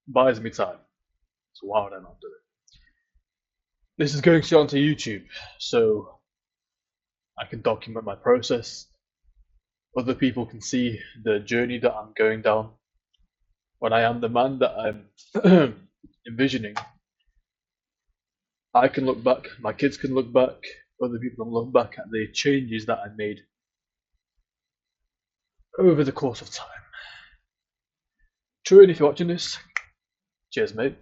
Buys me time. So why would I not do it? This is going straight onto YouTube, so I can document my process. Other people can see the journey that I'm going down. When I am the man that I'm envisioning, I can look back, my kids can look back, other people can look back at the changes that I made over the course of time. True, and if you're watching this, cheers, mate.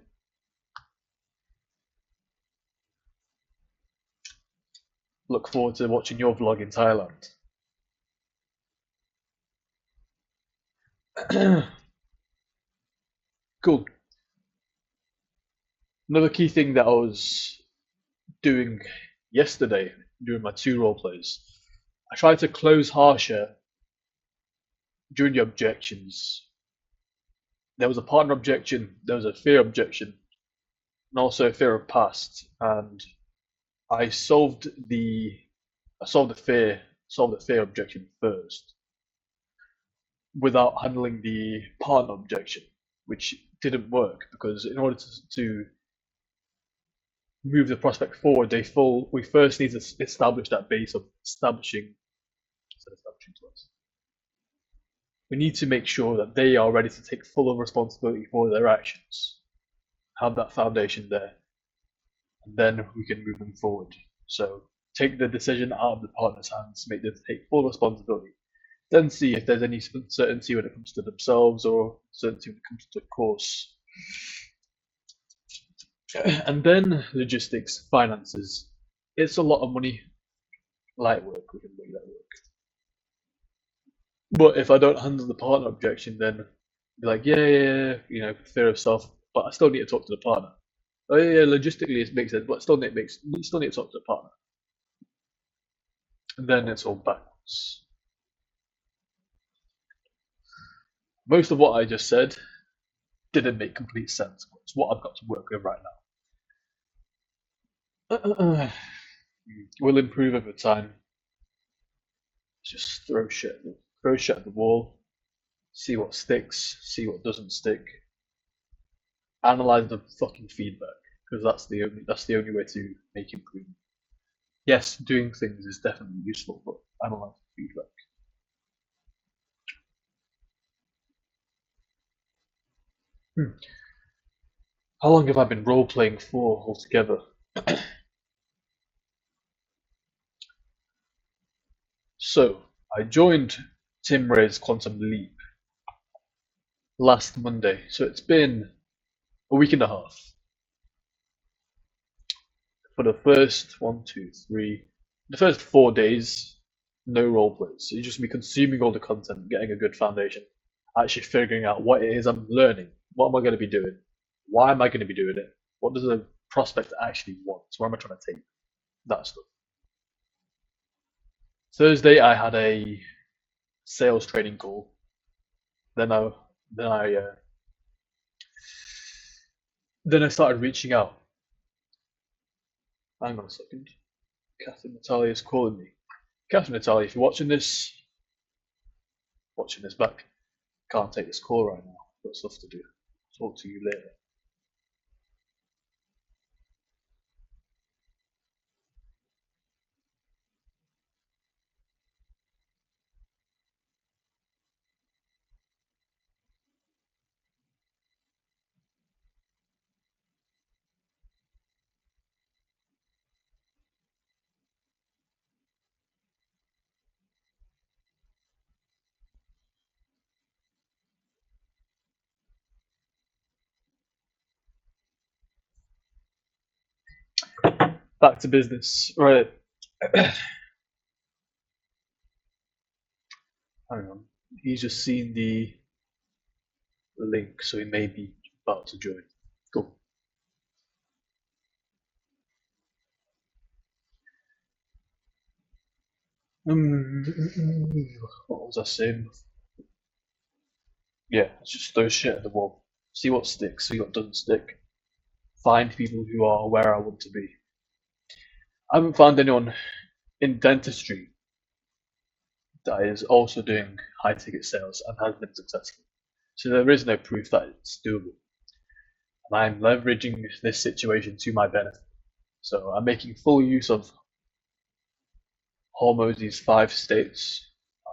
Look forward to watching your vlog in Thailand. Cool. Another key thing that I was doing yesterday, doing my 2 role plays, I tried to close harsher during the objections. There was a partner objection, there was a fear objection, and also a fear of past. And I solved the fear objection first, without handling the partner objection, which didn't work because in order to move the prospect forward, we first need to establish that base of establishing to us. We need to make sure that they are ready to take full responsibility for their actions, have that foundation there, and then we can move them forward. So take the decision out of the partner's hands, make them take full responsibility. Then see if there's any uncertainty when it comes to themselves or certainty when it comes to the course. And then logistics, finances. It's a lot of money. Light work, we can make that work. But if I don't handle the partner objection, then be like, yeah, fear of self, but I still need to talk to the partner. Oh yeah, logistically it makes sense, but you still need to talk to the partner. And then it's all backwards. Most of what I just said didn't make complete sense, but it's what I've got to work with right now. Will improve over time. Just throw shit at the wall, see what sticks, see what doesn't stick, analyze the fucking feedback because that's the only way to make improvement. Yes, doing things is definitely useful, but analyze the feedback. Hmm. How long have I been role playing for altogether? So, I joined Tim Ray's Quantum Leap last Monday, so it's been a week and a half. For the first the first 4 days, no role plays. So you just be consuming all the content, getting a good foundation, actually figuring out what it is I'm learning. What am I going to be doing? Why am I going to be doing it? What does a prospect actually want? So where am I trying to take that stuff? Thursday, I had a sales training call. Then I then I uh, then I started reaching out. Hang on a second. Catherine Natalia is calling me. Catherine Natalia, if you're watching this back, can't take this call right now. Got stuff to do. Talk to you later. Back to business. Right. Hang on. He's just seen the link, so he may be about to join. Cool. What was I saying? Yeah, it's just throw shit at the wall. See what sticks, see what doesn't stick. Find people who are where I want to be. I haven't found anyone in dentistry that is also doing high ticket sales and has been successful. So there is no proof that it's doable. and I'm leveraging this situation to my benefit. So I'm making full use of Hormozy's 5 states.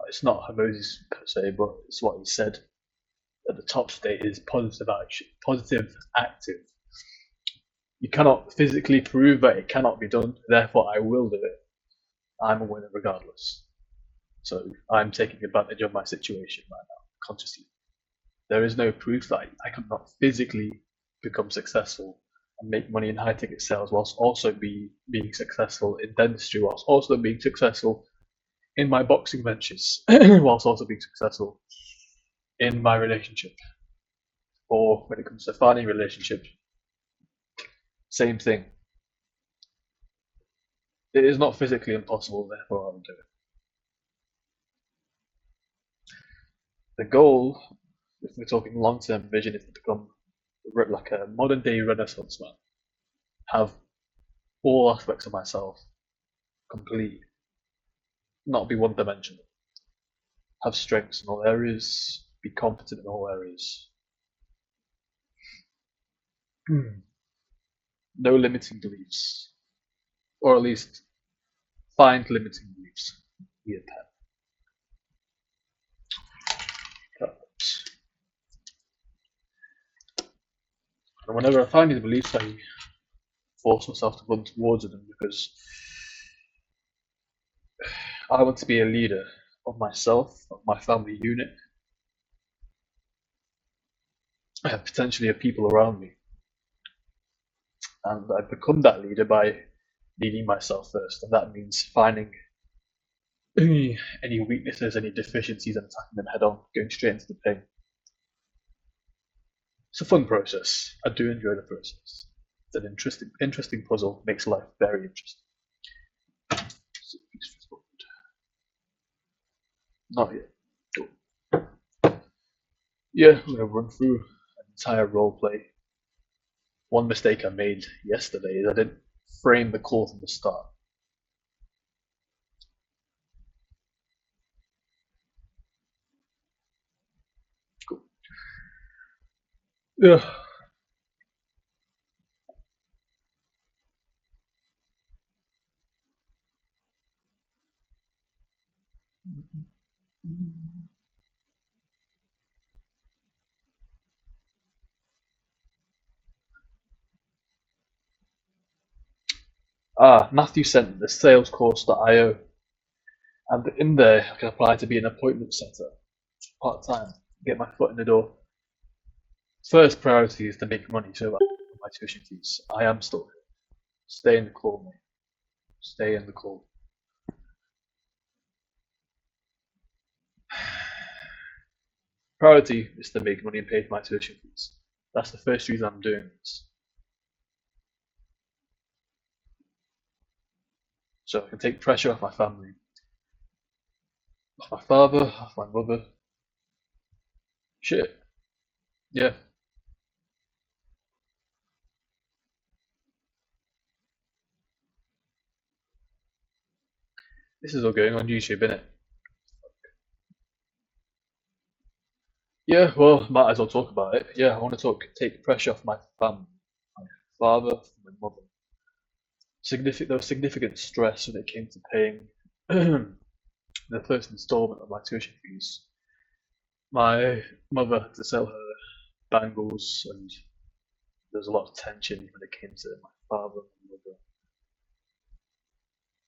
It's not Hormozy's per se, but it's what he said. That the top state is positive action, positive active. You cannot physically prove that it cannot be done, therefore I will do it. I'm a winner regardless. So I'm taking advantage of my situation right now, consciously. There is no proof that I could not physically become successful and make money in high ticket sales whilst also being successful in dentistry, whilst also being successful in my boxing ventures, whilst also being successful in my relationship. Or when it comes to finding relationships, same thing. It is not physically impossible, therefore I will do it. The goal, if we're talking long-term vision, is to become like a modern-day Renaissance man. Have all aspects of myself complete, not be one-dimensional. Have strengths in all areas, be competent in all areas. No limiting beliefs, or at least find limiting beliefs. Be a pet. And whenever I find these beliefs, I force myself to run towards them because I want to be a leader of myself, of my family unit, and potentially of people around me. And I become that leader by leading myself first, and that means finding any weaknesses, any deficiencies, and attacking them head on, going straight into the pain. It's a fun process. I do enjoy the process. It's an interesting puzzle. Makes life very interesting. Not yet. Yeah, I'm gonna run through an entire role play. One mistake I made yesterday is I didn't frame the call from the start. Cool. Yeah. Matthew sent the salescourse.io, and in there I can apply to be an appointment setter, part-time, get my foot in the door. First priority is to make money so that I can pay my tuition fees. I am still here. Stay in the call, mate. Stay in the call. Priority is to make money and pay for my tuition fees. That's the first reason I'm doing this. So I can take pressure off my family, off my father, off my mother. Shit. Yeah. This is all going on YouTube, innit? Yeah, well, might as well talk about it. Yeah, I want to take pressure off my family, my father, my mother. There was significant stress when it came to paying the first installment of my tuition fees. My mother had to sell her bangles, and there was a lot of tension when it came to my father and mother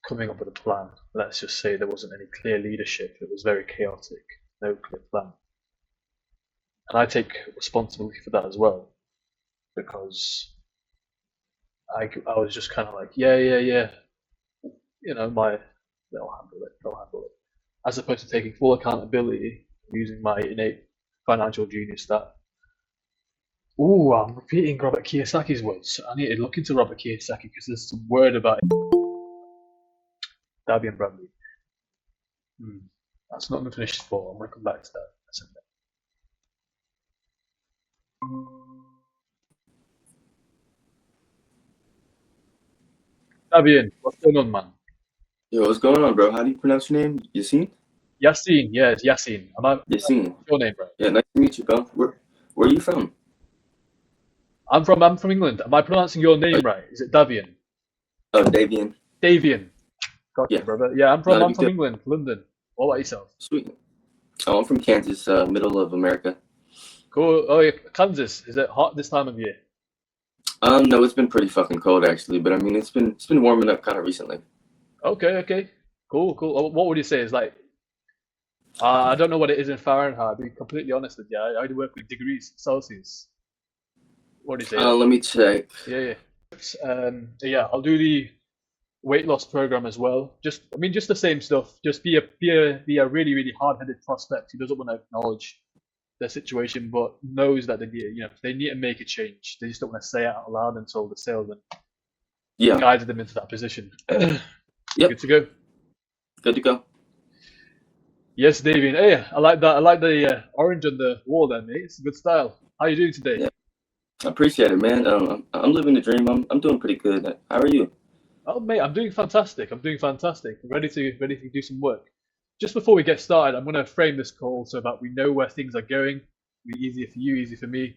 coming up with a plan. Let's just say there wasn't any clear leadership. It was very chaotic, no clear plan. And I take responsibility for that as well, because I was just kind of like, yeah, you know, they'll handle it, as opposed to taking full accountability, using my innate financial genius that, ooh, I'm repeating Robert Kiyosaki's words. I need to look into Robert Kiyosaki because there's some word about it. Darby and Bradley. That's not the finished for. I'm going to come back to that. That's Dabian, what's going on, man? Yo, what's going on, bro? How do you pronounce your name? Yassine? Yassine, yeah, it's Yassine. Yassine. Your name, bro? Yeah, nice to meet you, bro. Where are you from? I'm from England. Am I pronouncing your Uh, name right? Is it Davian? Davian. Davian. Gotcha, Yeah, brother. Yeah, I'm from not a I'm big from deal. England, London. What about yourself? Sweet. Oh, I'm from Kansas, middle of America. Cool. Oh, yeah, Kansas. Is it hot this time of year? No, it's been pretty fucking cold actually, but I mean it's been warming up kind of recently. Okay, okay. Cool, cool. What would you say is like? I don't know what it is in Fahrenheit. I'll be completely honest with you. I only work with degrees Celsius. What do you say? Let me check. Yeah, yeah. Yeah, I'll do the weight loss program as well. I mean, just the same stuff. Just be a really, really hard-headed prospect who doesn't want to acknowledge their situation, but knows that they need to make a change. They just don't want to say it out loud until the salesman Yeah. guided them into that position. Good Yep. to go. Good to go. Yes, Davian. Hey, I like that. I like the orange on the wall there, mate. It's a good style. How you doing today? Yeah. I appreciate it, man. I'm living the dream. I'm doing pretty good. How are you? Oh, mate, I'm doing fantastic. I'm doing fantastic. Ready to do some work. Just before we get started, I'm going to frame this call so that we know where things are going. It'll be easier for you, easier for me.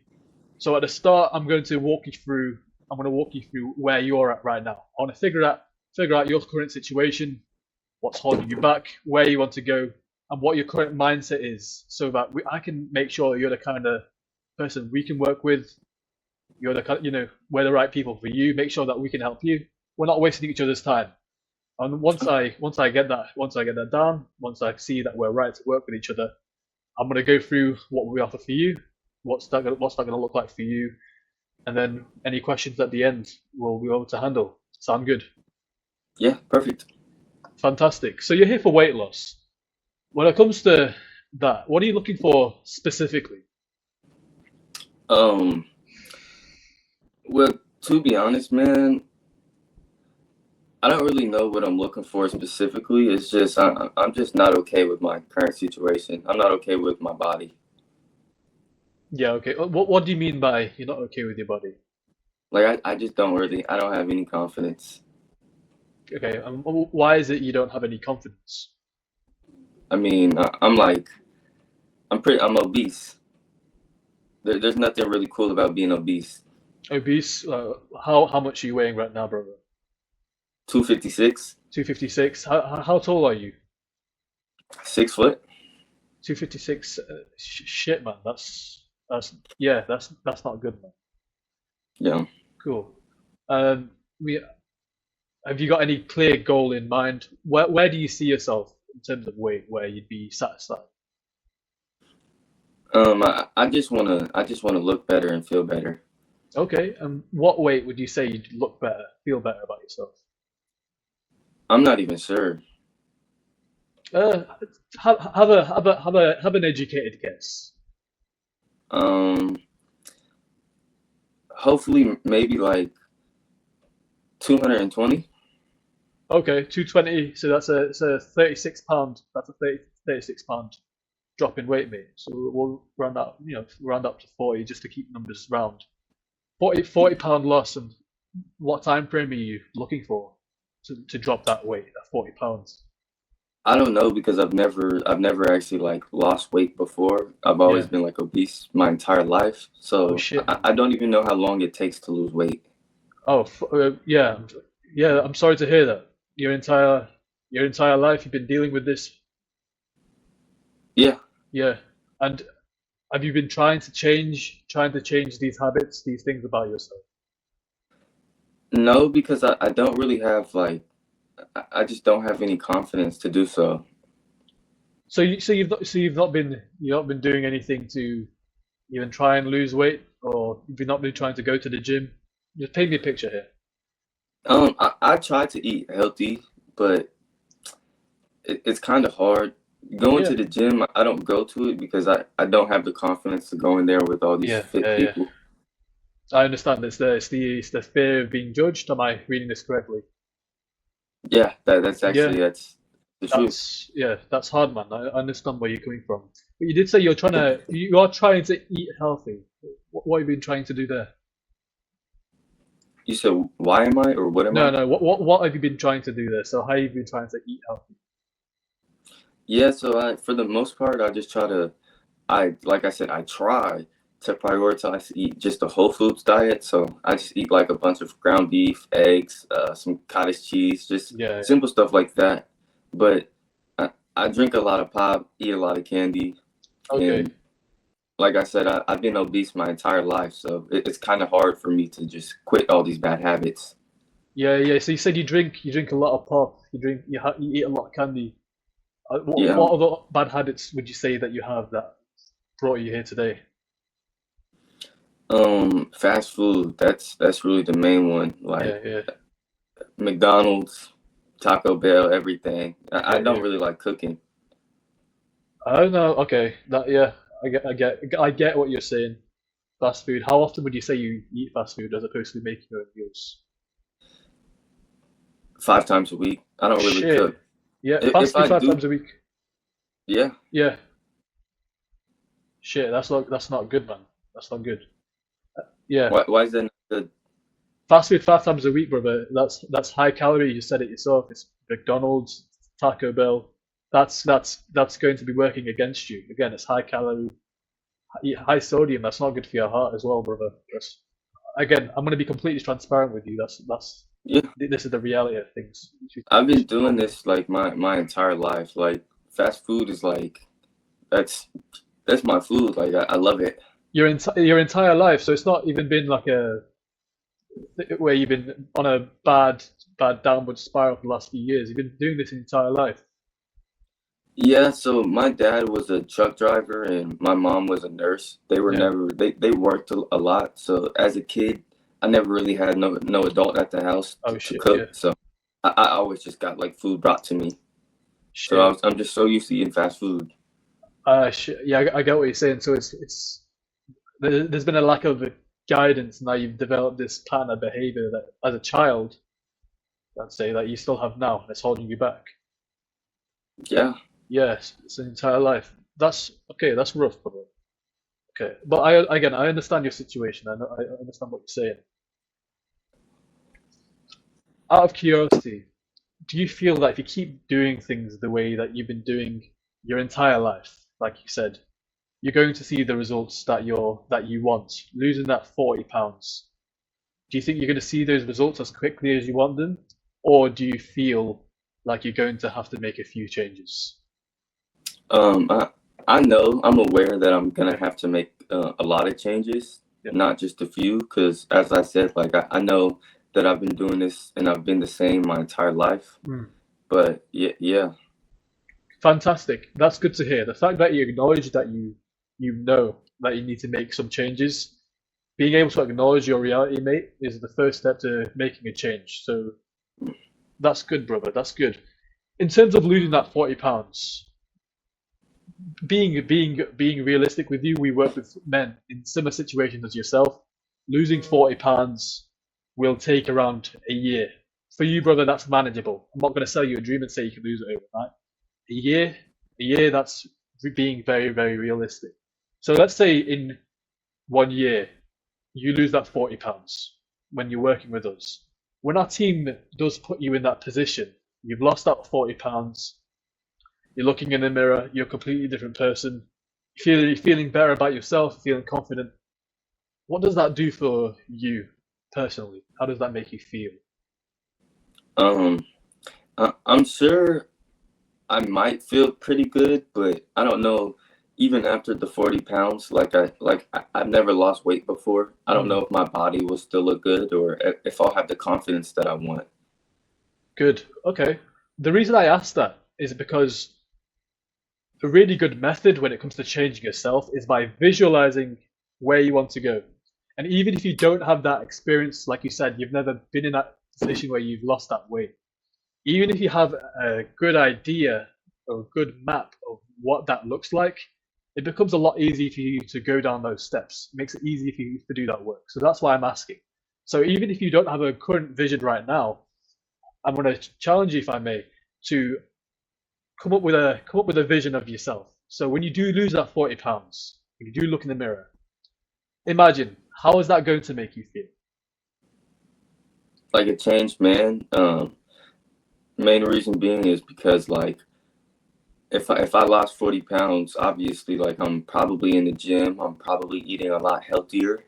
So at the start, I'm going to walk you through. I'm going to walk you through where you're at right now. I want to figure out your current situation, what's holding you back, where you want to go, and what your current mindset is, so that I can make sure you're the kind of person we can work with. You're the we're the right people for you. Make sure that we can help you. We're not wasting each other's time. And once I get that down, once I see that we're right to work with each other, I'm gonna go through what we offer for you, what's that gonna look like for you, and then any questions at the end we'll be able to handle. Sound good? Yeah, perfect. Fantastic. So you're here for weight loss. When it comes to that, what are you looking for specifically? Um, well, to be honest, man, I don't really know what I'm looking for specifically. It's just I'm just not okay with my current situation. I'm not okay with my body. Yeah, okay. What do you mean by you're not okay with your body? Like I just I don't have any confidence. Okay, why is it you don't have any confidence? I mean, I'm obese. There's nothing really cool about being obese. Obese? How much are you weighing right now, brother? 256, 256. How tall are you? 6 foot. 256. Shit, man. That's yeah. That's not good, man. Yeah. Cool. We Have you got any clear goal in mind? Where do you see yourself in terms of weight, where you'd be satisfied? I just wanna look better and feel better. Okay. And what weight would you say you'd look better, feel better about yourself? I'm not even sure. Uh, have an educated guess. Um, hopefully maybe like 220. Okay, 220. So it's a 36 pound. That's a 36 pound drop in weight, mate. So we'll round up to 40 just to keep numbers round. 40 pound loss. And what time frame are you looking for to drop that weight, that 40 pounds? I don't know because I've never actually like lost weight before. I've always Yeah. been like obese my entire life, Oh so shit, I man. don't even know how long it takes to lose weight. Oh yeah, yeah. I'm sorry to hear that. Your entire life you've been dealing with this. Yeah, Yeah. And have you been trying to change these habits, these things about yourself? no, because I don't really have like I just don't have any confidence to do so. So you've not been doing anything to even try and lose weight, or you've not been trying to go to the gym. Just paint me a picture here. I try to eat healthy, but it's kind of hard. Going Yeah, to the gym, I don't go to it because I don't have the confidence to go in there with all these yeah, fit yeah, yeah. people. I understand. It's the fear of being judged. Am I reading this correctly? Yeah, that's Yeah, actually that's the truth. that's hard, man. I understand where you're coming from. But you did say you are trying to eat healthy. What have you been trying to do there? You said, why am I or what am No, I? no. What have you been trying to do there? So how have you been trying to eat healthy? Yeah, so for the most part, I just try to, like I said, I try to prioritize to eat just a whole foods diet. So I just eat like a bunch of ground beef, eggs, some cottage cheese, just Yeah, yeah. simple stuff like that. But I drink a lot of pop, eat a lot of candy, Okay. and like I said, I've been obese my entire life, so it's kind of hard for me to just quit all these bad habits. Yeah, yeah. So you said you drink a lot of pop, you eat a lot of candy. Yeah, What other bad habits would you say that you have that brought you here today? fast food, that's really the main one. Yeah, Like yeah, McDonald's, Taco Bell, everything. I yeah, don't yeah. really like cooking. I know. Okay, that yeah, I get what you're saying. Fast food. How often would you say you eat fast food as opposed to making your own meals? 5 times a week. I don't really Shit. cook. Yeah, If fast food I five do, times a week. yeah. Yeah. Shit, that's not good, man. That's not good. Yeah, Why is that not good? fast food 5 times a week, brother. That's high calorie. You said it yourself. It's McDonald's, Taco Bell. That's going to be working against you. Again, it's high calorie, high sodium. That's not good for your heart as well, brother. Again, I'm going to be completely transparent with you. Yeah, This is the reality of things. I've You been should doing probably this like my entire life. Like fast food is like that's that's my food. Like I love it. your entire life. So it's not even been like a where you've been on a bad downward spiral for the last few years. You've been doing this your entire life. Yeah, so my dad was a truck driver and my mom was a nurse. Yeah. They worked a lot. So as a kid, I never really had no adult at the house Oh to shit. Yeah. cook. So I always just got like food brought to me. So Shit. I'm just so used to eating fast food. Shit. Yeah, I get what you're saying. So there's been a lack of guidance. Now you've developed this pattern of behavior that, as a child, let's say that you still have now, that's holding you back. Yeah. Yes, it's an entire life. That's okay. That's rough, brother. Okay, but I understand your situation. I understand what you're saying. Out of curiosity, do you feel that if you keep doing things the way that you've been doing your entire life, like you said, you're going to see the results that you want, losing that 40 pounds? Do you think you're going to see those results as quickly as you want them, or do you feel like you're going to have to make a few changes? Um, I I know I'm aware that I'm gonna have to make a lot of changes, Yeah. not just a few. Because as I said, like I know that I've been doing this and I've been the same my entire life. Hmm. But yeah, yeah, Fantastic. That's good to hear. The fact that you acknowledge that you know that you need to make some changes, being able to acknowledge your reality, mate, is the first step to making a change. So that's good, brother. That's good. In terms of losing that 40 pounds, being realistic with you, we work with men in similar situations as yourself. Losing 40 pounds will take around a year. For you, brother, that's manageable. I'm not going to sell you a dream and say you can lose it overnight. A year, a year, that's being very, very realistic. So let's say in 1 year, you lose that 40 pounds when you're working with us. When our team does put you in that position, you've lost that 40 pounds, you're looking in the mirror, you're a completely different person, you're feeling better about yourself, feeling confident. What does that do for you personally? How does that make you feel? um, I'm sure I might feel pretty good, but I don't know. Even after the 40 pounds, I've never lost weight before. I don't Mm, know if my body will still look good or if I'll have the confidence that I want. good. Okay. The reason I asked that is because a really good method when it comes to changing yourself is by visualizing where you want to go. And even if you don't have that experience, like you said, you've never been in that position where you've lost that weight, even if you have a good idea or a good map of what that looks like, it becomes a lot easier for you to go down those steps. It makes it easier for you to do that work. So that's why I'm asking. So even if you don't have a current vision right now, I'm going to challenge you, if I may, to come up with a vision of yourself. So when you do lose that 40 pounds, when you do look in the mirror, imagine how is that going to make you feel? Like a changed man. Main reason being is because like if I lost 40 pounds, obviously, like I'm probably in the gym, I'm probably eating a lot healthier,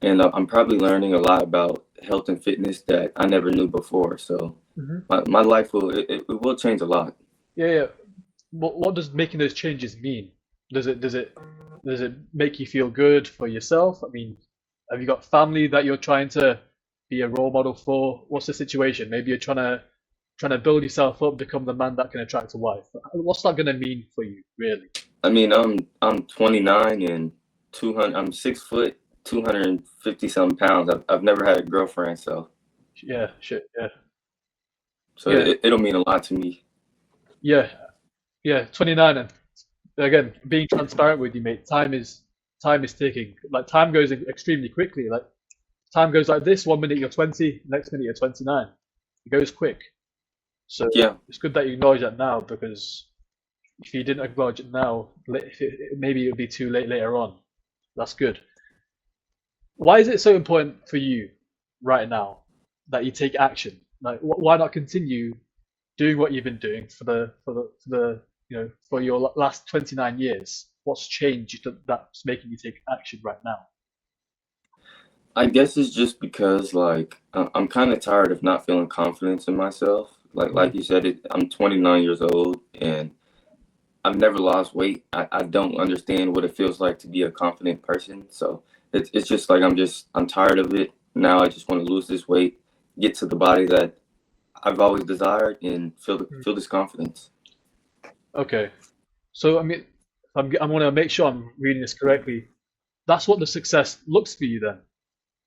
and I'm probably learning a lot about health and fitness that I never knew before. So Hmm. my life it will change a lot. Yeah, yeah. What does making those changes mean? Does it make you feel good for yourself? I mean, have you got family that you're trying to be a role model for? What's the situation? Maybe you're trying to build yourself up, become the man that can attract a wife. What's that gonna mean for you, really? I mean, I'm 29 and 200. I'm 6 foot, 250 some pounds. I've never had a girlfriend, Yeah, shit, yeah, so yeah, it'll mean a lot to me. yeah, yeah. 29, and again, being transparent with you, mate. Time is ticking. Like time goes extremely quickly. Like time goes like this. 1 minute you're 20, next minute you're 29. It goes quick. So Yeah. it's good that you acknowledge that now, because if you didn't acknowledge it now, maybe it would be too late later on. That's good. Why is it so important for you right now that you take action? Like, why not continue doing what you've been doing for your last 29 years? What's changed that's making you take action right now? I guess it's just because like I'm kind of tired of not feeling confidence in myself. Hmm. Like you said, I'm 29 years old and I've never lost weight. I don't understand what it feels like to be a confident person. So it's just like I'm tired of it. Now I just want to lose this weight, get to the body that I've always desired, and feel this confidence. Okay, so I mean, I'm going to make sure I'm reading this correctly. That's what the success looks for you then.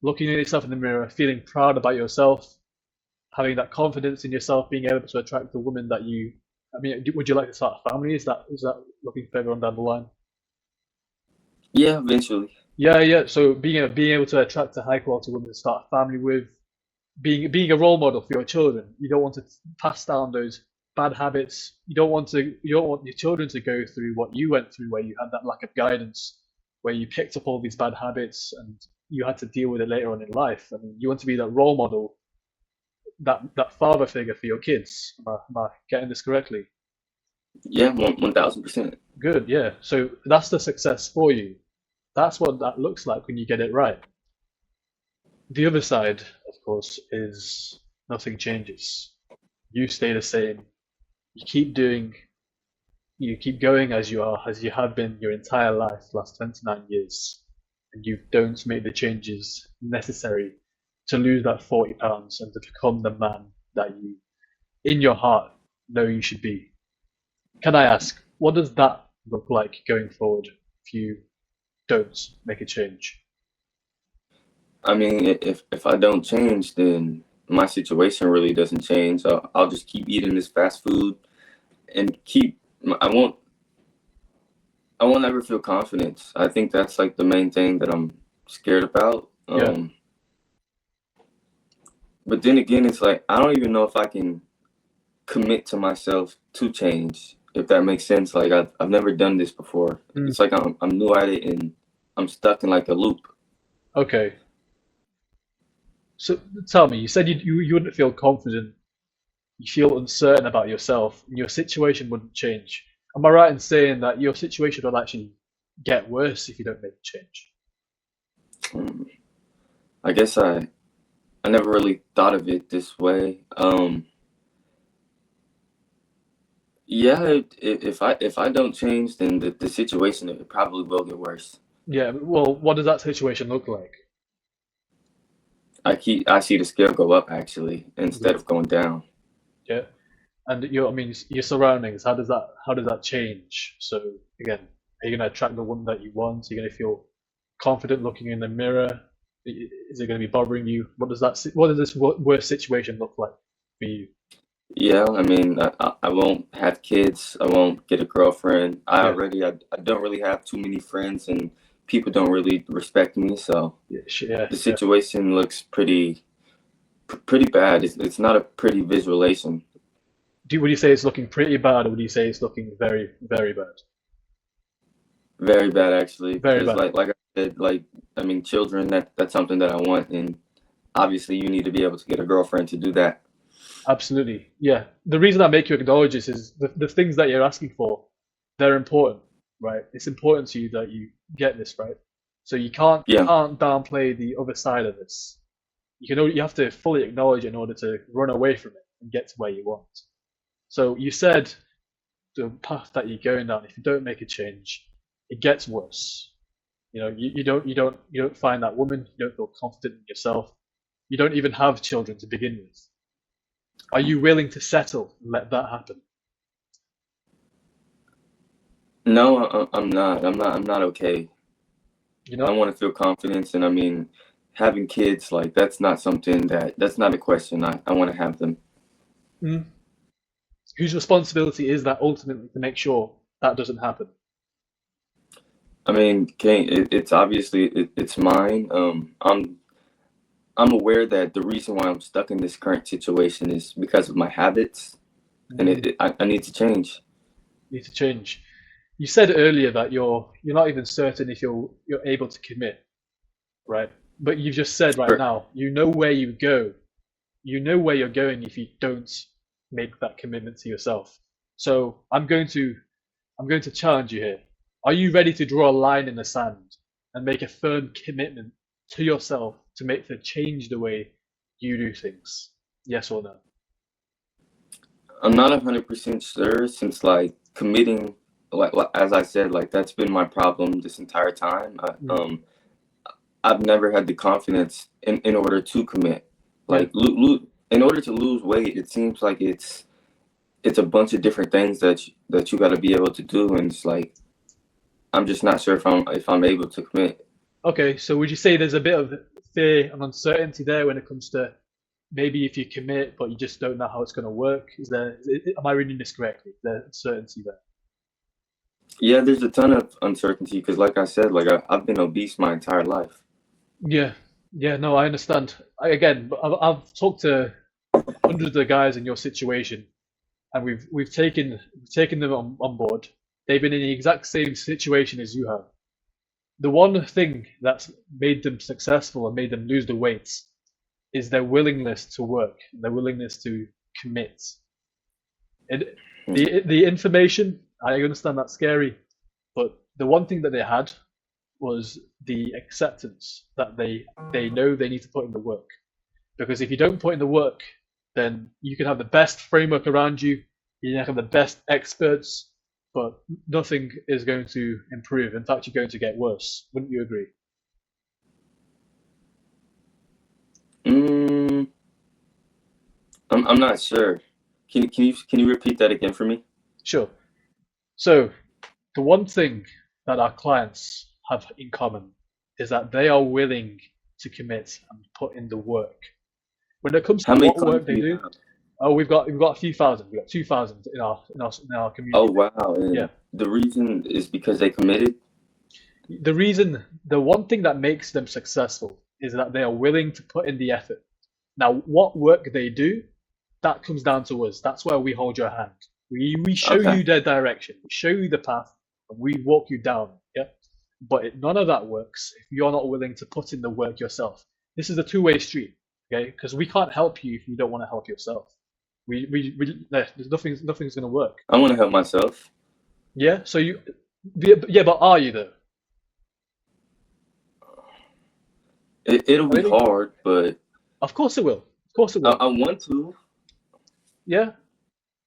Looking at yourself in the mirror, feeling proud about yourself, having that confidence in yourself, being able to attract the woman that you. I mean, would you like to start a family? Is that looking further on down the line? Yeah, eventually. Yeah, yeah. So being able to attract a high quality woman to start a family with, being a role model for your children. You don't want to pass down those bad habits. You don't want your children to go through what you went through, where you had that lack of guidance, where you picked up all these bad habits and you had to deal with it later on in life. I mean, you want to be that role model, that father figure for your kids. Am I getting this correctly? Yeah, 1000%. Good, yeah. So that's the success for you. That's what that looks like when you get it right. The other side, of course, is nothing changes. You stay the same. You keep doing, you keep going as you are, as you have been your entire life, last 29 years, and you don't make the changes necessary to lose that 40 pounds and to become the man that you, in your heart, know you should be. Can I ask, what does that look like going forward if you don't make a change? I mean, if I don't change, then my situation really doesn't change. I'll just keep eating this fast food and keep. I won't ever feel confidence. I think that's like the main thing that I'm scared about. Yeah, But then again, it's like I don't even know if I can commit to myself to change. If that makes sense. Like I've never done this before. mm, It's like I'm new at it and I'm stuck in like a loop. okay. So tell me, you said you wouldn't feel confident, you feel uncertain about yourself, and your situation wouldn't change. Am I right in saying that your situation will actually get worse if you don't make a change? Um, I guess I never really thought of it this way. Yeah, if I don't change, then the situation it probably will get worse. Yeah, well, what does that situation look like? I see the scale go up actually instead Good. of going down. Yeah. And I mean, your surroundings, how does that change? So again, are you going to attract the one that you want? Are you going to feel confident looking in the mirror? Is it going to be bothering you? What does this worst situation look like for you? Yeah, I mean, I won't have kids. I won't get a girlfriend. Yeah, I don't really have too many friends, and people don't really respect me. So yeah, yeah, the yeah. situation looks pretty bad. It's not a pretty visualization. Would you say it's looking pretty bad, or would you say it's looking very, very bad? Very bad actually, Very because bad. like I said, like I mean, children that's something that I want, and obviously you need to be able to get a girlfriend to do that. Absolutely. Yeah. The reason I make you acknowledge this is the things that you're asking for, they're important, right? It's important to you that you get this right. So you Yeah. can't downplay the other side of this. You have to fully acknowledge it in order to run away from it and get to where you want. So you said the path that you're going down, if you don't make a change, it gets worse. You don't find that woman, you don't feel confident in yourself, you don't even have children to begin with. Are you willing to settle and let that happen? No, I'm not. I'm not okay. You I know? want to feel confidence, and I mean, having kids, like that's not something that's not a question. I want to have them. Mm. Whose responsibility is that ultimately to make sure that doesn't happen? I mean, it's obviously it's mine. I'm aware that the reason why I'm stuck in this current situation is because of my habits, and Mm. I need to change. Need to change. You said earlier that you're not even certain if you're able to commit, right? But you've just said right Correct. now, you know where you go. You know where you're going if you don't make that commitment to yourself. So I'm going to challenge you here. Are you ready to draw a line in the sand and make a firm commitment to yourself to change the way you do things? Yes or no? I'm not 100% sure since like committing, as I said, like that's been my problem this entire time. Mm. I've never had the confidence in order to commit. Yeah. Like in order to lose weight, it seems like it's a bunch of different things that you got to be able to do, and it's like I'm just not sure if I'm able to commit. Okay, so would you say there's a bit of fear and uncertainty there when it comes to maybe if you commit, but you just don't know how it's going to work? Am I reading this correctly? There's uncertainty there. Yeah, there's a ton of uncertainty because, like I said, like I've been obese my entire life. Yeah, yeah, no, I understand. I've talked to hundreds of guys in your situation, and we've taken them on board. They've been in the exact same situation as you have. The one thing that's made them successful and made them lose the weight is their willingness to work, their willingness to commit. And the information, I understand that's scary, but the one thing that they had was the acceptance that they know they need to put in the work. Because if you don't put in the work, then you can have the best framework around you, you can have the best experts, but nothing is going to improve. In fact, you're going to get worse. Wouldn't you agree? Mm, I'm not sure. Can you repeat that again for me? Sure. So, the one thing that our clients have in common is that they are willing to commit and put in the work. When it comes How to many what clients work do they you do, have? oh, we've got a few thousand. We've got 2,000 in our community Oh right wow! now. Yeah. And the reason is because they committed. The one thing that makes them successful is that they are willing to put in the effort. Now, what work they do, that comes down to us. That's where we hold your hand. We show Okay. you the direction, we show you the path, and we walk you down. Yeah. But none of that works if you're not willing to put in the work yourself. This is a two-way street, okay? Because we can't help you if you don't want to help yourself. There's nothing's going to work. I want to help myself. Yeah. Yeah, but are you though? It'll be Really? hard, but Of course it will. Of course it will. I want to. Yeah.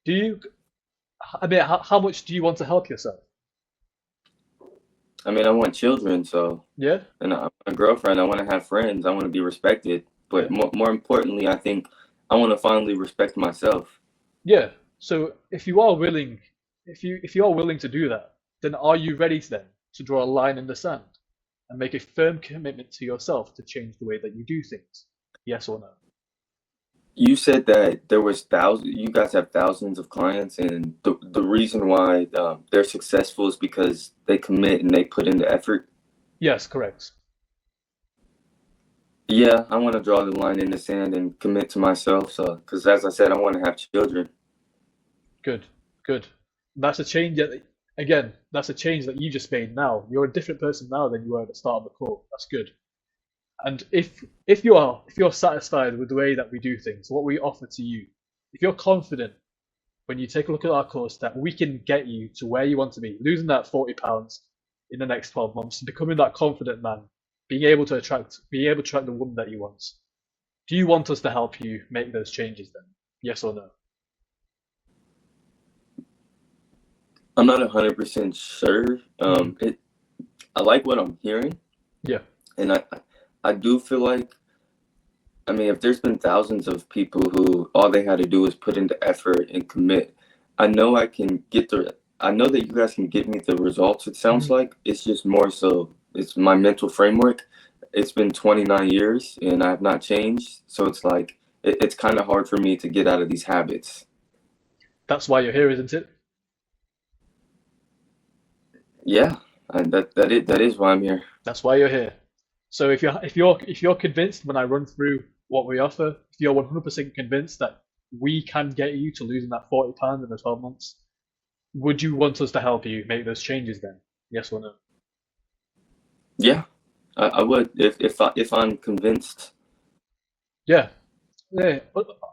Do you? I mean, how much do you want to help yourself? I mean, I want children, so Yeah. and a girlfriend. I want to have friends. I want to be respected. But Yeah. more importantly, I think I want to finally respect myself. Yeah. So if you are willing to do that, then are you ready to draw a line in the sand and make a firm commitment to yourself to change the way that you do things? Yes or no? You said that there was thousands. You guys have thousands of clients, and the reason why they're successful is because they commit and they put in the effort. Yes, correct. Yeah, I want to draw the line in the sand and commit to myself. So, because as I said, I want to have children. Good. Good. That's a change that's a change that you just made now. You're a different person now than you were at the start of the call. That's good. And if you're satisfied with the way that we do things, what we offer to you, if you're confident when you take a look at our course that we can get you to where you want to be, losing that 40 pounds in the next 12 months, becoming that confident man, being able to attract the woman that you want. Do you want us to help you make those changes then? Yes or no? I'm not 100% sure. I like what I'm hearing, Yeah. and I do feel like, I mean, if there's been thousands of people who all they had to do is put in the effort and commit, I know I know that you guys can get me the results. It sounds Mhm. like it's just more so it's my mental framework. It's been 29 years and I have not changed, so it's like it's kind of hard for me to get out of these habits. That's why you're here, isn't it? Yeah, and that is why I'm here. That's why you're here. So if you're convinced when I run through what we offer, if you're 100% convinced that we can get you to losing that 40 pounds in the 12 months, would you want us to help you make those changes then? Yes or no? Yeah, I would if I'm convinced. Yeah, yeah,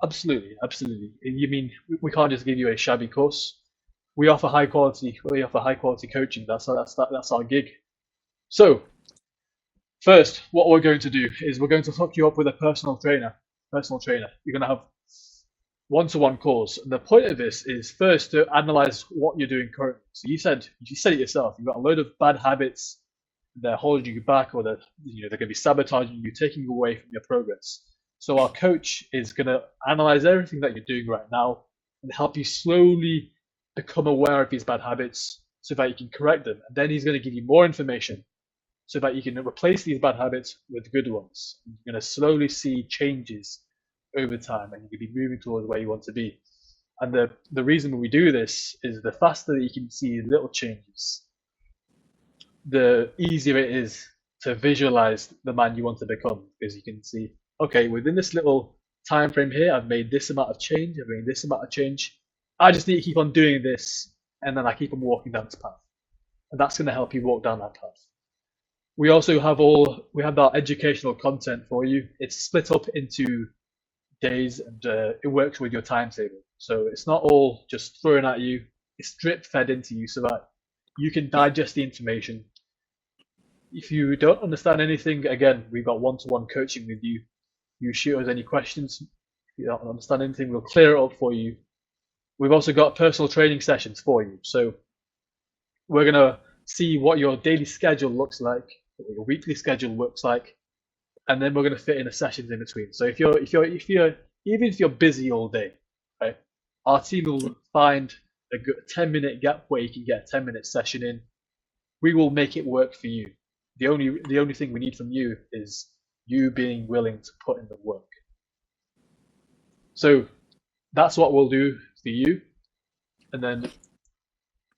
absolutely, absolutely. You mean we can't just give you a shabby course? We offer high quality. We offer high quality coaching. That's our gig. So first, what we're going to do is we're going to hook you up with a personal trainer. Personal trainer. You're going to have one-to-one calls. And the point of this is first to analyze what you're doing currently. So you said it yourself. You've got a load of bad habits. They're holding you back, or they're going to be sabotaging you, taking you away from your progress. So our coach is going to analyze everything that you're doing right now and help you slowly become aware of these bad habits so that you can correct them. And then he's going to give you more information so that you can replace these bad habits with good ones. You're going to slowly see changes over time and you can be moving towards where you want to be. And the reason we do this is the faster that you can see little changes, the easier it is to visualize the man you want to become, because you can see, okay, within this little time frame here, I've made this amount of change, I've made this amount of change. I just need to keep on doing this, and then I keep on walking down this path. And that's going to help you walk down that path. We have our educational content for you. It's split up into days, and it works with your timetable. So it's not all just thrown at you. It's drip fed into you so that you can digest the information. If you don't understand anything, again, we've got one-to-one coaching with you. You shoot us any questions. If you don't understand anything, we'll clear it up for you. We've also got personal training sessions for you. So we're gonna see what your daily schedule looks like, what your weekly schedule looks like, and then we're gonna fit in the sessions in between. So even if you're busy all day, right, our team will find a good 10-minute gap where you can get a 10-minute session in. We will make it work for you. The only thing we need from you is you being willing to put in the work. So that's what we'll do for you. And then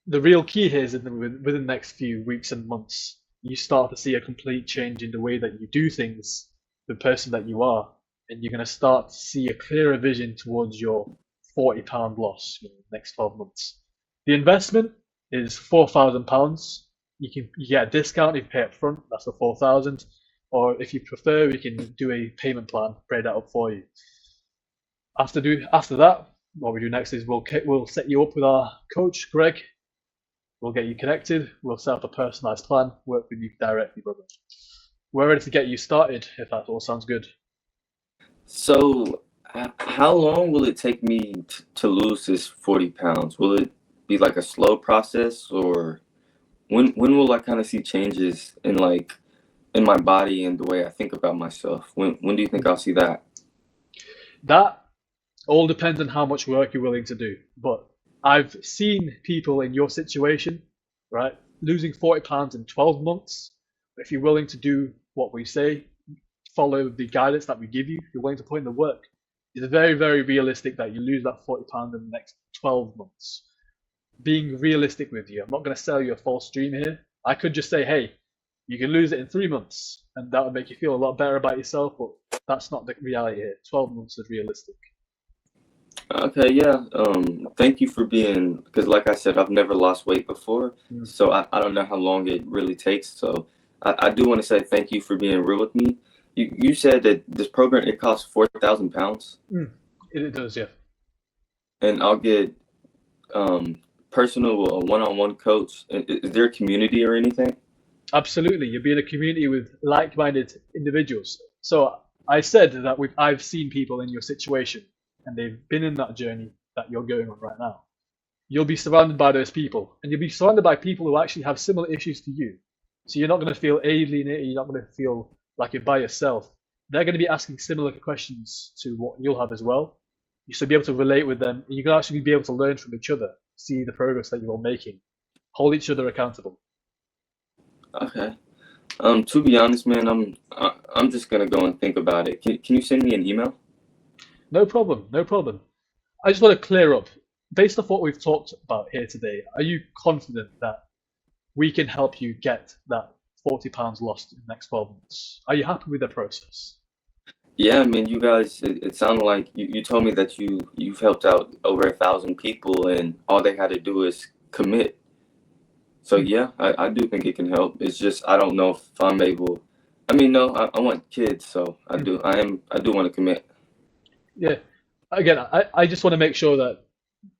the real key here is within the next few weeks and months, you start to see a complete change in the way that you do things, the person that you are, and you're going to start to see a clearer vision towards your £40 loss in the next 12 months. The investment is £4,000. You get a discount if you pay up front, that's the 4,000. Or if you prefer, we can do a payment plan, break that up for you. After that, what we do next is we'll set you up with our coach, Greg. We'll get you connected. We'll set up a personalized plan, work with you directly, brother. We're ready to get you started, if that all sounds good. So, how long will it take me to lose this 40 pounds? Will it be like a slow process, or when will I kind of see changes in my body and the way I think about myself? When do you think I'll see that? That all depends on how much work you're willing to do. But I've seen people in your situation, right, losing 40 pounds in 12 months. If you're willing to do what we say, follow the guidance that we give you, if you're willing to put in the work, it's very, very realistic that you lose that 40 pounds in the next 12 months. Being realistic with you, I'm not going to sell you a false dream here. I could just say, hey, you can lose it in 3 months, and that would make you feel a lot better about yourself, but that's not the reality here. 12 months is realistic. Okay, yeah. Thank you for because like I said, I've never lost weight before, so I don't know how long it really takes. So I do want to say thank you for being real with me. You said that this program, it costs £4,000. It does, yeah. and I'll get personal one-on-one coach. Is there a community or anything? Absolutely, you'll be in a community with like-minded individuals. So I said that I've seen people in your situation, and they've been in that journey that you're going on right now. You'll be surrounded by those people, and you'll be surrounded by people who actually have similar issues to you. So you're not going to feel alienated. You're not going to feel like you're by yourself. They're going to be asking similar questions to what you'll have as well. You should be able to relate with them, and you can actually be able to learn from each other, see the progress that you're all making, hold each other accountable. Okay. To be honest, man, I'm just gonna go and think about it. Can you send me an email? No problem, no problem. I just want to clear up, based off what we've talked about here today, are you confident that we can help you get that £40 lost in the next 12 months? Are you happy with the process? Yeah, I mean, you guys, it sounded like you told me that you've helped out over 1,000 people, and all they had to do is commit. So yeah, I do think it can help. It's just I don't know if I'm able. I mean, no, I want kids, so I do want to commit. Yeah. Again, I just want to make sure that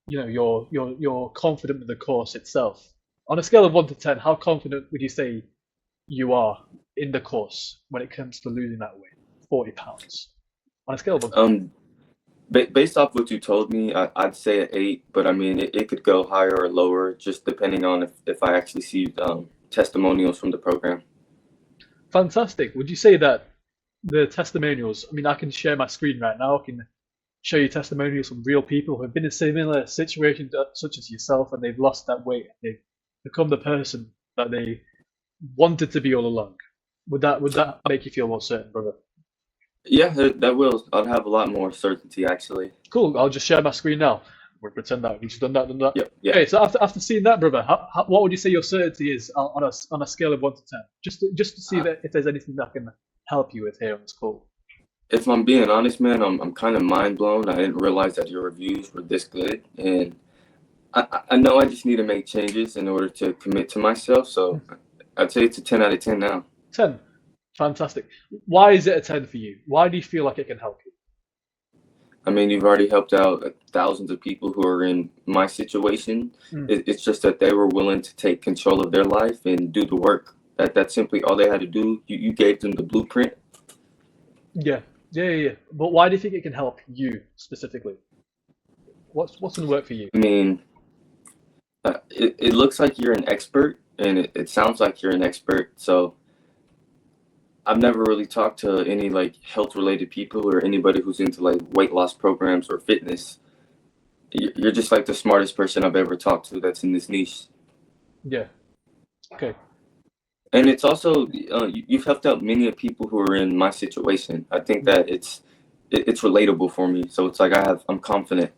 you're confident with the course itself. On a scale of 1 to 10, how confident would you say you are in the course when it comes to losing that weight, £40? On a scale of 1 to 10. Based off what you told me, I'd say an 8, but I mean, it could go higher or lower, just depending on if I actually see testimonials from the program. Fantastic. Would you say that the testimonials, I mean, I can share my screen right now. I can show you testimonials from real people who have been in similar situations such as yourself, and they've lost that weight. They've become the person that they wanted to be all along. Would that make you feel more certain, brother? Yeah, that will. I'd have a lot more certainty, actually. Cool. I'll just share my screen now. We'll pretend that we've just done that. Yep, yeah. Okay, so after seeing that, brother, what would you say your certainty is on a scale of 1 to 10? Just to see that if there's anything that can help you with here on this call. If I'm being honest, man, I'm kind of mind blown. I didn't realize that your reviews were this good, and I know I just need to make changes in order to commit to myself. So I'd say it's a 10 out of 10 now. 10. Fantastic. Why is it a 10 for you? Why do you feel like it can help you? I mean, you've already helped out thousands of people who are in my situation. It's just that they were willing to take control of their life and do the work. That's simply all they had to do. You gave them the blueprint. Yeah. But why do you think it can help you specifically? What's going to work for you? I mean, it looks like you're an expert, and it sounds like you're an expert. So I've never really talked to any like health related people or anybody who's into like weight loss programs or fitness. You're just like the smartest person I've ever talked to that's in this niche. Yeah. Okay. And it's also you've helped out many of people who are in my situation. I think that it's relatable for me. So it's like I'm confident.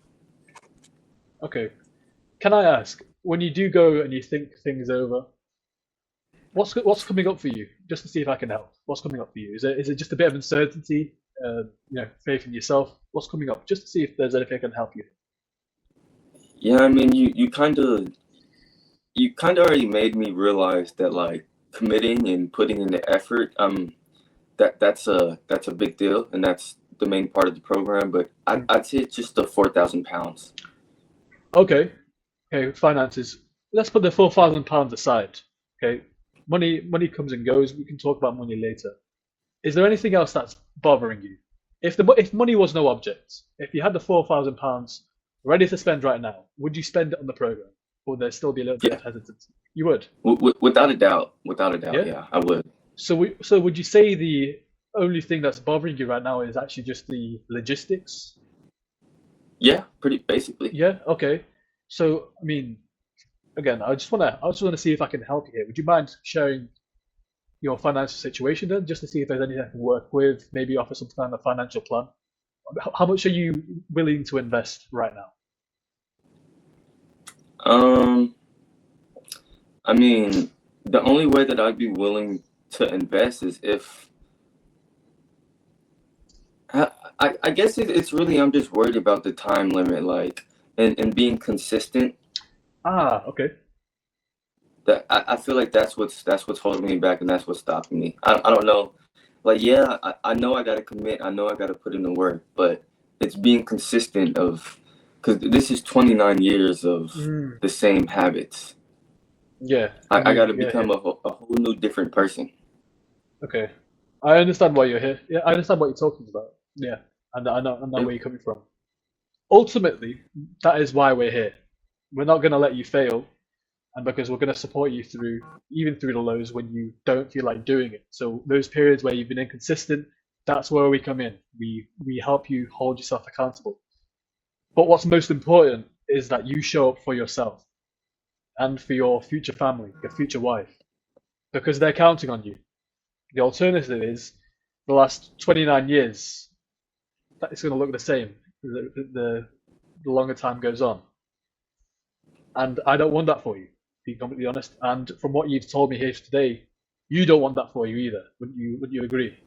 Okay. Can I ask, when you do go and you think things over, what's coming up for you? Just to see if I can help. What's coming up for you? Is it just a bit of uncertainty? Faith in yourself. What's coming up? Just to see if there's anything I can help you. Yeah, I mean, you kind of already made me realize that like committing and putting in the effort, that's a big deal, and that's the main part of the program. But I'd say it's just the 4,000 pounds. Okay. Okay. Finances. Let's put the £4,000 aside. Okay. Money comes and goes. We can talk about money later. Is there anything else that's bothering you? If money was no object, if you had the £4,000 ready to spend right now, would you spend it on the program, or would there still be a little bit of hesitancy? You would. Without a doubt. Yeah, I would. So would you say the only thing that's bothering you right now is actually just the logistics? Yeah, pretty basically. Yeah. Okay. So I mean, again, I just wanna see if I can help you here. Would you mind sharing your financial situation then, just to see if there's anything I can work with, maybe offer some kind of financial plan? How much are you willing to invest right now? I mean, the only way that I'd be willing to invest is if I guess it's really I'm just worried about the time limit, like and being consistent. Okay. That I feel like that's what's holding me back, and that's what's stopping me. I don't know. Like, yeah, I know I gotta commit. I know I gotta put in the work, but it's being consistent of because this is 29 years of Mm, the same habits. yeah, and I got you to yeah, yeah. become a whole new different person. Okay. I understand why you're here. Yeah, I understand what you're talking about. Yeah, and I know Yeah, where you're coming from. Ultimately, that is why we're here. We're not going to let you fail, and because we're going to support you through even through the lows when you don't feel like doing it. So those periods where you've been inconsistent, that's where we come in. We help you hold yourself accountable. But what's most important is that you show up for yourself and for your future family, your future wife, because they're counting on you. The alternative is the last 29 years, that it's going to look the same the longer time goes on. And I don't want that for you, to be completely honest. And from what you've told me here today, you don't want that for you either. Wouldn't you agree?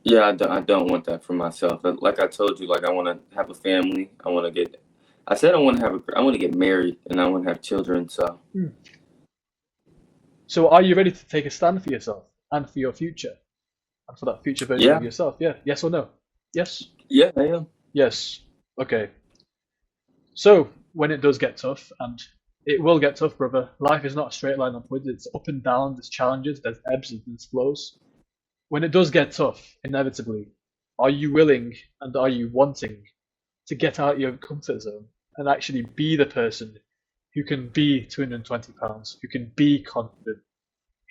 yeah, I don't want that for myself. Like I told you, like I want to have a family. I want to get. I said I want to get married and I want to have children. So Hmm. So are you ready to take a stand for yourself and for your future and for that future version of yeah, yourself? Yeah. Yes or no? Yes. yeah, I am. Yes. Okay. So when it does get tough, and it will get tough, brother, life is not a straight line upwards. It's up and down, there's challenges, there's ebbs and there's flows. When it does get tough, inevitably, are you willing and are you wanting to get out of your comfort zone and actually be the person who can be 220 pounds, who can be confident,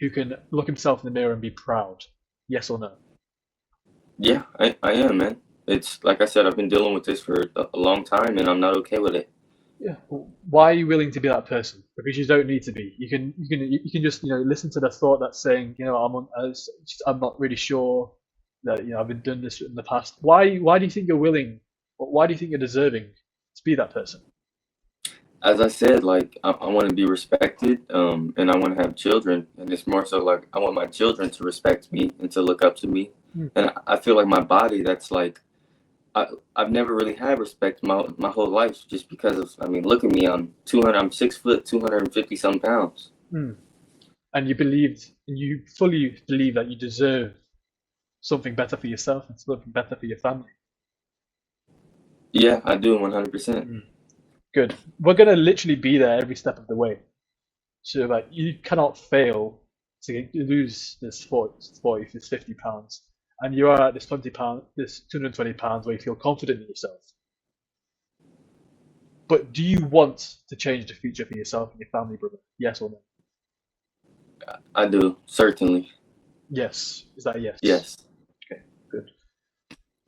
who can look himself in the mirror and be proud? Yes or no? Yeah, I am, man. It's like I said, I've been dealing with this for a long time, and I'm not okay with it. Yeah. Why are you willing to be that person? Because you don't need to be. You can just listen to the thought that's saying I'm not really sure that I've been doing this in the past. Why do you think you're willing? Or why do you think you're deserving to be that person? As I said, like I want to be respected, and I want to have children, and it's more so like I want my children to respect me and to look up to me, Hmm. and I feel like my body, that's like I I've never really had respect my whole life just because of, I mean, look at me, I'm 6 foot, 250 some pounds. Hmm. And you fully believe that you deserve something better for yourself and something better for your family. Yeah, I do 100%. Hmm. Good. We're gonna literally be there every step of the way. So that you cannot fail to lose this 40 this 50 pounds. And you are at this 20 pound, this 220 pounds where you feel confident in yourself. But do you want to change the future for yourself and your family, brother? Yes or no? I do, certainly. Yes. Is that a yes? Yes. Okay, good.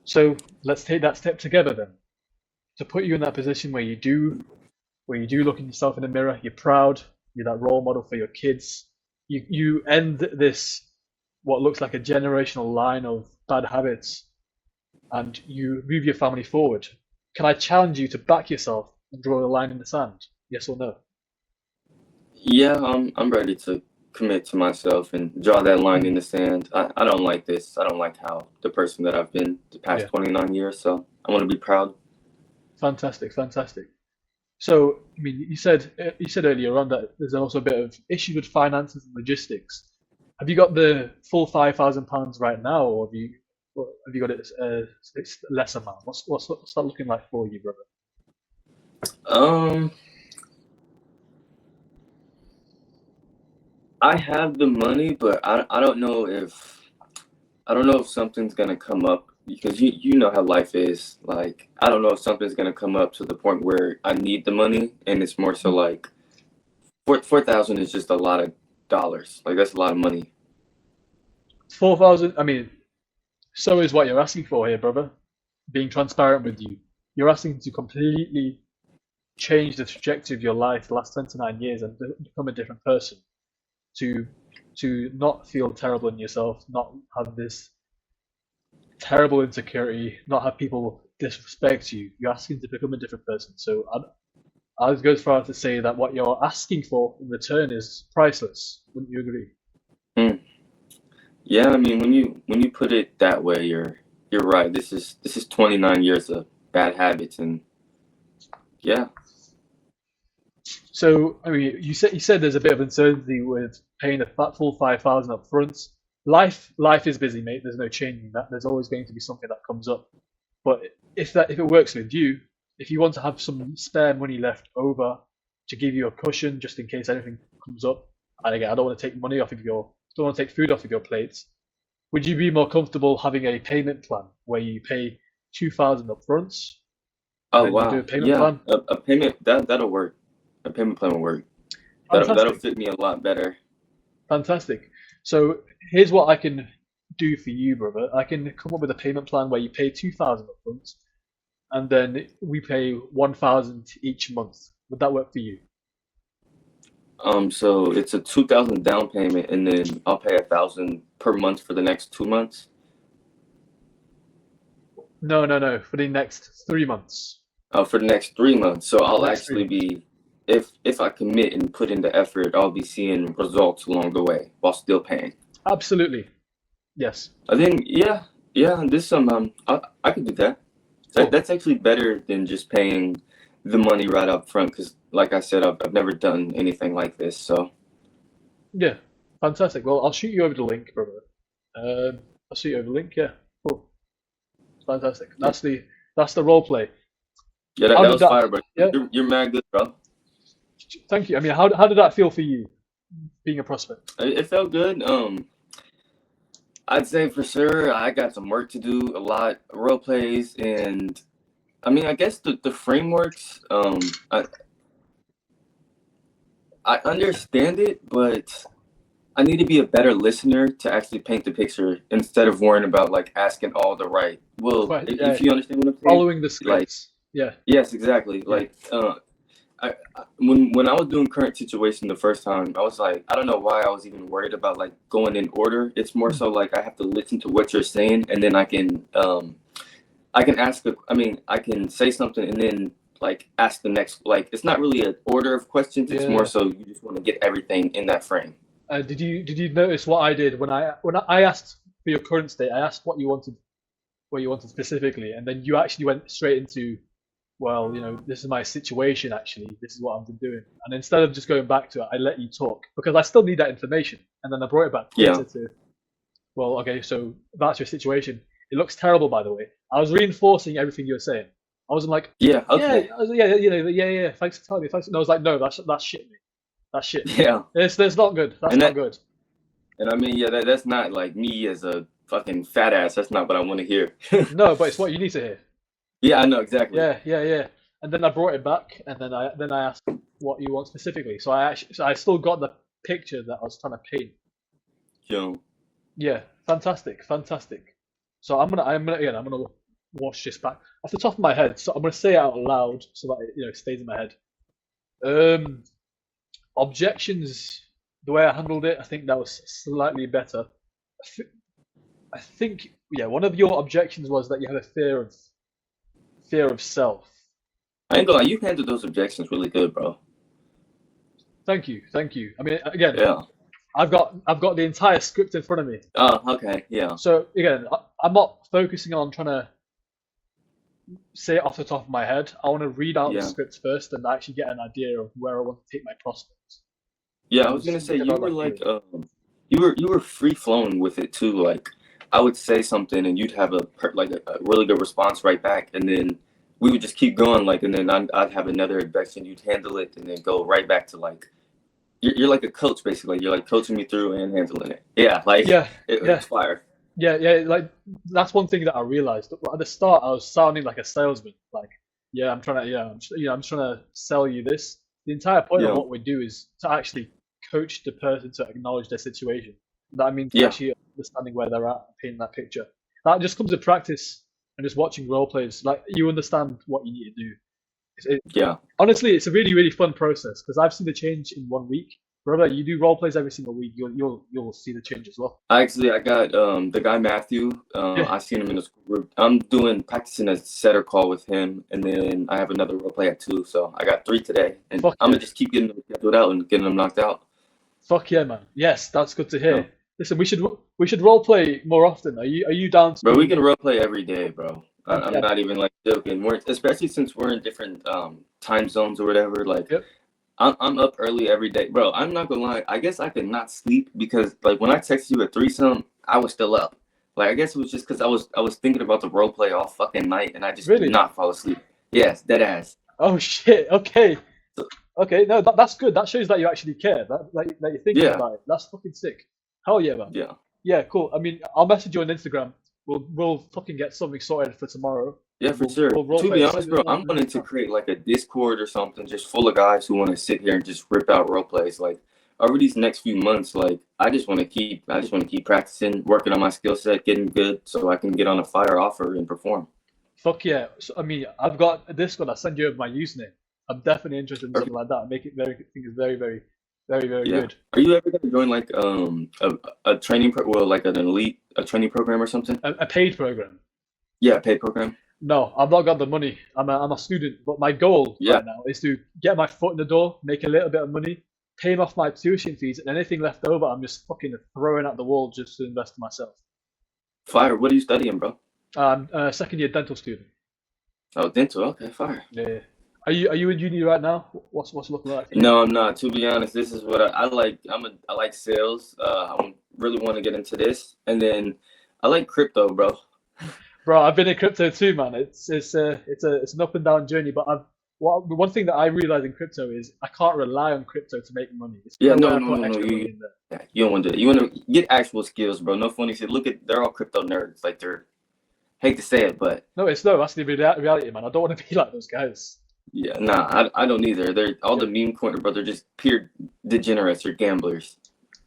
So let's take that step together then. To put you in that position where you do look at yourself in the mirror, you're proud, you're that role model for your kids. You end this what looks like a generational line of bad habits and you move your family forward. Can I challenge you to back yourself and draw a line in the sand? Yes or no? Yeah, I'm ready to commit to myself and draw that line Hmm. in the sand. I don't like this. I don't like how the person that I've been the past Yeah, 29 years, so I want to be proud. fantastic, fantastic. So, I mean, you said earlier on that there's also a bit of issue with finances and logistics. Have you got the full £5,000 right now, or have you got it it's less amount? What's that looking like for you, brother? Um, I have the money, but I don't know if something's gonna come up because you know how life is. Like I don't know if something's gonna come up to the point where I need the money, and it's more so like 4,000 is just a lot of dollars. Like that's a lot of money. 4,000. I mean, so is what you're asking for here, brother. Being transparent with you, you're asking to completely change the trajectory of your life the last 29 years and become a different person. To not feel terrible in yourself, not have this terrible insecurity, not have people disrespect you. You're asking to become a different person. So I would go as far as to say that what you're asking for in return is priceless. Wouldn't you agree? Mm. Yeah, I mean when you put it that way, you're right. This is 29 years of bad habits, and yeah, So I mean, you said there's a bit of uncertainty with paying a full 5,000 up front. Life is busy, mate. There's no changing that. There's always going to be something that comes up. But if it works with you, if you want to have some spare money left over to give you a cushion just in case anything comes up, and again, I don't want to take money off of your, don't want to take food off of your plates. Would you be more comfortable having a payment plan where you pay 2,000 up front and Oh then you do a wow, payment yeah, plan? a payment that'll work. A payment plan will work. That'll Fantastic, fit me a lot better. fantastic. So here's what I can do for you, brother. I can come up with a payment plan where you pay 2,000 up front and then we pay 1,000 each month. Would that work for you? So it's a 2,000 down payment, and then I'll pay 1,000 per month for the next 2 months. No, no, no, for the next 3 months. For the next 3 months. So For the I'll next three actually months. be, if I commit and put in the effort, I'll be seeing results along the way while still paying. Absolutely. Yes. I think, yeah, this I could do that. Cool. That's actually better than just paying the money right up front, because, like I said, I've never done anything like this. So Yeah. Fantastic. Well, I'll shoot you over the link, brother. I'll shoot you over the link. Yeah. Cool. Fantastic. yeah, That's the role play. yeah, How that did was that? fire, bro. Yeah. You're mad good, bro. Thank you. I mean, how did that feel for you, being a prospect? It felt good. I'd say for sure I got some work to do, a lot of role plays, and I mean, I guess the frameworks. I understand it, but I need to be a better listener to actually paint the picture instead of worrying about like asking all the right. Well, Quite. Yeah. if you understand what I'm saying, Following the like scripts. Yeah. yes, exactly. Yeah. Like when I was doing current situation the first time, I was like, I don't know why I was even worried about like going in order. It's more Mm. so like I have to listen to what you're saying, and then I can ask I mean, I can say something and then like ask the next, like it's not really an order of questions, it's more Yeah. so you just want to get everything in that frame. Did you notice what I did when I asked for your current state? I asked what you wanted specifically, and then you actually went straight into, well, this is my situation actually. This is what I've been doing. And instead of just going back to it, I let you talk because I still need that information. And then I brought it back Yeah. later to, well, okay, so that's your situation. It looks terrible, by the way. I was reinforcing everything you were saying. I wasn't like, Yeah, yeah, okay. I was, yeah, yeah. Thanks for telling me. Thanks. No, I was like, no, that's shit, mate. That's shit. Yeah. That's not good. That's And not that good. and I mean, yeah, that's not like me as a fucking fat ass. That's not what I want to hear. No, but it's what you need to hear. Yeah, I know exactly. Yeah, yeah, yeah. And then I brought it back, and then I asked what you want specifically. So I still got the picture that I was trying to paint. You know, Yeah, fantastic, fantastic. So I'm gonna watch this back off the top of my head. So I'm gonna say it out loud so that it stays in my head. Um, Objections. The way I handled it, I think that was slightly better. I think yeah, one of your objections was that you have a fear of self. I ain't gonna lie, you handled those objections really good, bro. Thank you, thank you. I mean, again, Yeah. I've got the entire script in front of me. Oh, okay. Yeah. So again, I'm not focusing on trying to say it off the top of my head. I want to read out the Yeah. script first and actually get an idea of where I want to take my prospects. Yeah, I And was gonna just say you develop were that like theory. you were free flowing with it too. Like I would say something and you'd have a really good response right back, and then we would just keep going. Like, and then I'd have another objection, you'd handle it, and then go right back to like you're like a coach basically. You're like coaching me through and handling it. Yeah, like Yeah, yeah, it's fire. yeah, yeah. Like that's one thing that I realized. At the start, I was sounding like a salesman. Like, yeah, I'm trying to, yeah, I'm just trying to sell you this. The entire point of Yeah, what we do is to actually coach the person to acknowledge their situation. That means yeah, actually understanding where they're at and painting that picture. That just comes with practice and just watching role plays. Like you understand what you need to do. yeah. Honestly, it's a really, really fun process because I've seen the change in 1 week. Brother, you do role plays every single week. You'll see the change as well. I got the guy Matthew. Yeah, I seen him in the school group. I'm doing practicing a setter call with him, and then I have another role play at 2. So I got 3 today, and fuck I'm yeah. gonna just keep getting them scheduled out and getting them knocked out. Fuck yeah, man. Yes, that's good to Yeah. hear. Listen, we should role play more often. Are you down Bro, we to? can role play every day, bro. I'm Yeah. not even like joking. We're especially since we're in different time zones or whatever. Like Yep. I'm up early every day, bro. I'm not gonna lie. I guess I could not sleep because like when I texted you at 3 some, I was still up. Like I guess it was just because I was thinking about the role play all fucking night and I just could Really? not fall asleep. Yes, dead ass. Oh shit. Okay. So, Okay. No, that's good. That shows that you actually care. That you're thinking yeah, about it. That's fucking sick. Hell yeah, man. yeah. Yeah, cool. I mean, I'll message you on Instagram. We'll fucking get something sorted for tomorrow, Yeah, and for sure. we'll role To play be as soon honest, as bro, I'm wanting we to can. create like a Discord or something just full of guys who want to sit here and just rip out role plays. Like over these next few months, like I just want to keep practicing, working on my skill set, getting good so I can get on a fire offer and perform. Fuck yeah. So, I mean, I've got a Discord. I'll send you my username. I'm definitely interested in something Perfect. like that. Make it very, I think it's very, very, very, very Yeah. good. Are you ever gonna join like a training well like an elite a training program or something? A paid program. Yeah, paid program. No, I've not got the money. I'm a student, but my goal Yeah. right now is to get my foot in the door, make a little bit of money, paying off my tuition fees, and anything left over, I'm just fucking throwing at the wall just to invest in myself. Fire. What are you studying, bro? I'm a second year dental student. Oh, dental. Okay, fire. Yeah. Are you in uni right now? What's it looking like for you? No, I'm not. To be honest, this is what I like. I like sales. I really want to get into this, and then I like crypto, bro. Bro, I've been in crypto too, man. It's an up and down journey, but the one thing that I realize in crypto is I can't rely on crypto to make money. It's Yeah, no way no, I no, put no, no. extra money in there. Yeah, you don't want to do that. You want to get actual skills, bro. No funny shit. Look at they're all crypto nerds. Like they're hate to say it, but No, that's the reality, man. I don't want to be like those guys. yeah, nah, I don't either. They're all Yeah. the meme corner, bro. They're just pure degenerates or gamblers.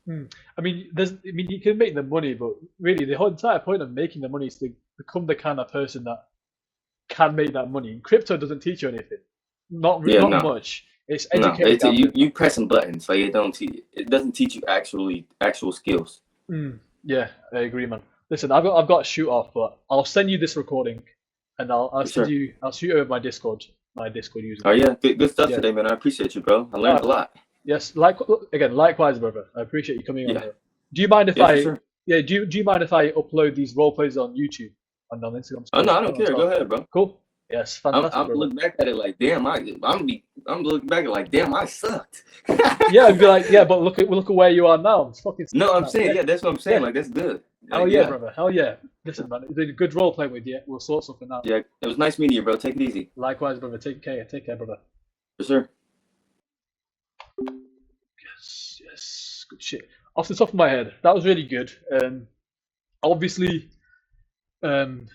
Hmm. I mean, you can make the money, but really, the whole entire point of making the money is to become the kind of person that can make that money. Crypto doesn't teach you anything, Yeah, not no, much. It's no. educated It's gambling, man. you pressing buttons. Like it doesn't teach you actual skills. Yeah, I agree, man. Listen, I've got to shoot off, but I'll send you this recording, and For sure. I'll shoot you over my Discord Oh username. yeah, good stuff Yeah. today, man. I appreciate you, bro. I All learned right. a lot. Yes. Likewise, brother. I appreciate you coming on Yeah, here. Do you mind if yeah, for I? sure. Yeah. Do you mind if I upload these role plays on YouTube and on Instagram Oh no, stories I don't care. as well? Go ahead, bro. Cool. Yes. Fantastic, I'm brother. looking back at it like, damn, I'm looking back at it like, damn, I sucked. Yeah. I'd be like, yeah, but look at where you are now. It's fucking sick, No, I'm man. saying, Yeah. yeah, that's what I'm saying. Yeah. Like, that's good. Hell Like, yeah, yeah, brother. Hell yeah. Listen, man. It's been a good role play with you. We'll sort something out. yeah. It was nice meeting you, bro. Take it easy. Likewise, brother. Take care. Take care, brother. For sure. Yes, yes, good shit. Off the top of my head, that was really good. Obviously, um,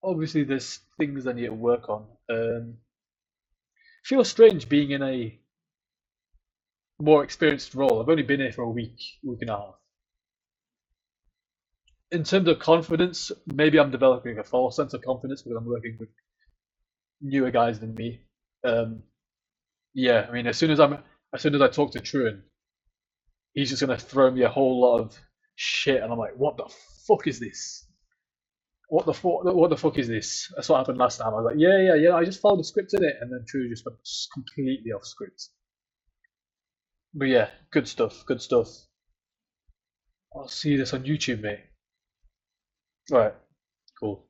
obviously, there's things I need to work on. Feels strange being in a more experienced role. I've only been here for a week and a half. In terms of confidence, maybe I'm developing a false sense of confidence because I'm working with newer guys than me. Um, yeah, I mean, as soon as I talk to Truan, he's just gonna throw me a whole lot of shit, and I'm like, what the fuck is this? What the fuck is this? That's what happened last time. I was like, yeah. I just followed the script in it, and then True just went completely off script. But yeah, good stuff. Good stuff. I'll see this on YouTube, mate. All right, cool.